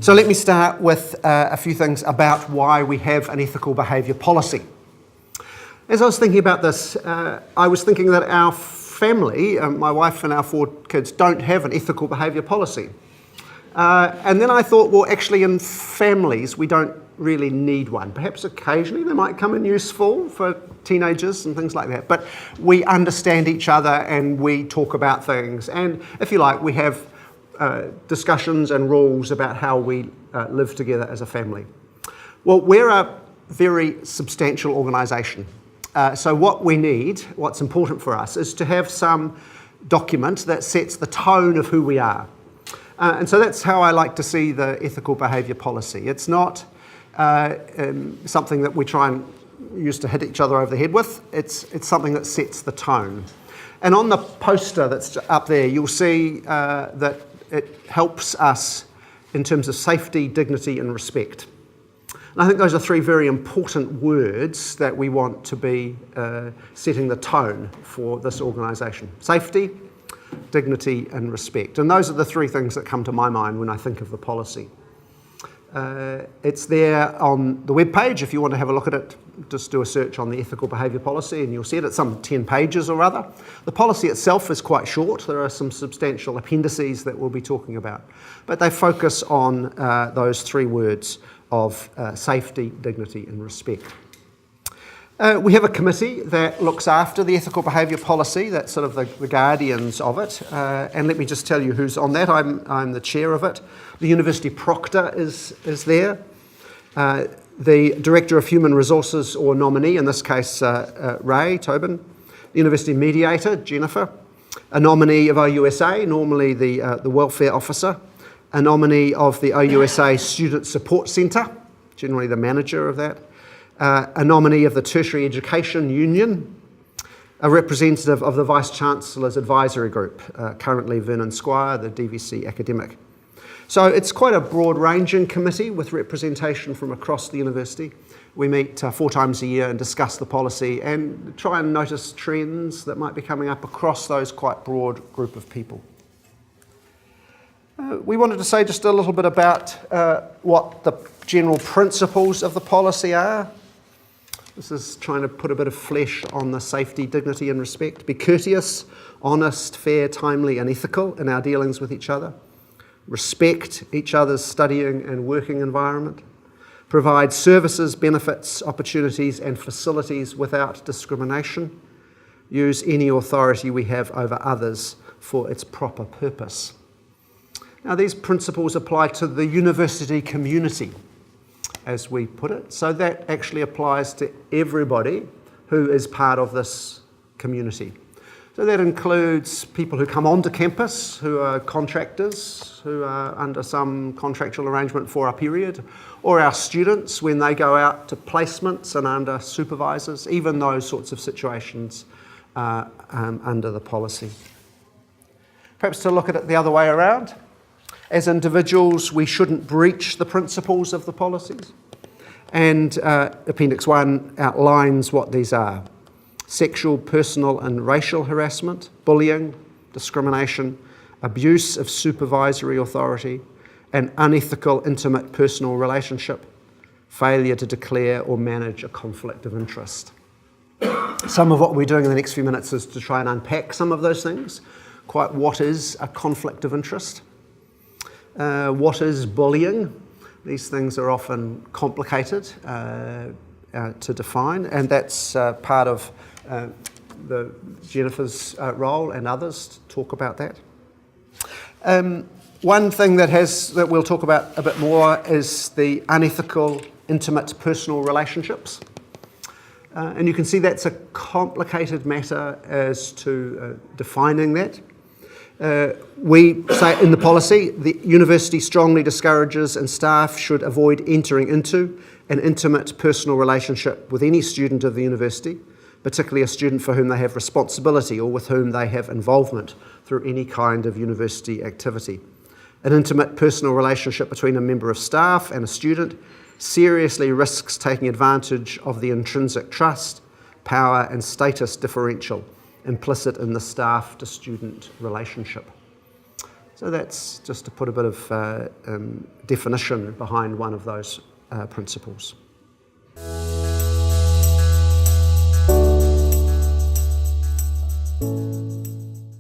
So let me start with a few things about why we have an ethical behaviour policy. As I was thinking about this, I was thinking that our family, my wife and our 4 kids, don't have an ethical behaviour policy. And then I thought, well, actually in families we don't really need one. Perhaps occasionally they might come in useful for teenagers and things like that, but we understand each other and we talk about things, and if you like, we have discussions and rules about how we live together as a family. Well, we're a very substantial organisation, so what we need, what's important for us, is to have some document that sets the tone of who we are. And so that's how I like to see the ethical behaviour policy. It's not something that we try and use to hit each other over the head with. It's something that sets the tone. And on the poster that's up there, you'll see that it helps us in terms of safety, dignity and respect. And I think those are 3 very important words that we want to be setting the tone for this organisation. Safety, dignity and respect. And those are the 3 things that come to my mind when I think of the policy. It's there on the webpage. If you want to have a look at it, just do a search on the ethical behaviour policy and you'll see it. It's some 10 pages or other. The policy itself is quite short. There are some substantial appendices that we'll be talking about, but they focus on those 3 words of safety, dignity and respect. We have a committee that looks after the ethical behaviour policy, that's sort of the guardians of it, and let me just tell you who's on that. I'm the chair of it. The University Proctor is there. The Director of Human Resources or nominee, in this case Ray Tobin. The University Mediator, Jennifer. A nominee of OUSA, normally the Welfare Officer. A nominee of the OUSA Student Support Centre, generally the manager of that. A nominee of the Tertiary Education Union, a representative of the Vice-Chancellor's Advisory Group, currently Vernon Squire, the DVC academic. So it's quite a broad-ranging committee with representation from across the university. We meet 4 times a year and discuss the policy and try and notice trends that might be coming up across those quite broad group of people. We wanted to say just a little bit about what the general principles of the policy are. This is trying to put a bit of flesh on the safety, dignity and respect. Be courteous, honest, fair, timely and ethical in our dealings with each other. Respect each other's studying and working environment. Provide services, benefits, opportunities and facilities without discrimination. Use any authority we have over others for its proper purpose. Now, these principles apply to the university community, as we put it, so that actually applies to everybody who is part of this community. So that includes people who come onto campus, who are contractors, who are under some contractual arrangement for a period, or our students when they go out to placements and under supervisors. Even those sorts of situations are under the policy. Perhaps to look at it the other way around. As individuals, we shouldn't breach the principles of the policies. And Appendix 1 outlines what these are. Sexual, personal and racial harassment, bullying, discrimination, abuse of supervisory authority, an unethical, intimate personal relationship, failure to declare or manage a conflict of interest. Some of what we're doing in the next few minutes is to try and unpack some of those things. Quite what is a conflict of interest? What is bullying? These things are often complicated to define, and that's part of Jennifer's role and others to talk about that. One thing that we'll talk about a bit more is the unethical, intimate personal relationships. And you can see that's a complicated matter as to defining that. We say in the policy, the university strongly discourages and staff should avoid entering into an intimate personal relationship with any student of the university, particularly a student for whom they have responsibility or with whom they have involvement through any kind of university activity. An intimate personal relationship between a member of staff and a student seriously risks taking advantage of the intrinsic trust, power and status differential implicit in the staff to student relationship. So that's just to put a bit of definition behind one of those principles.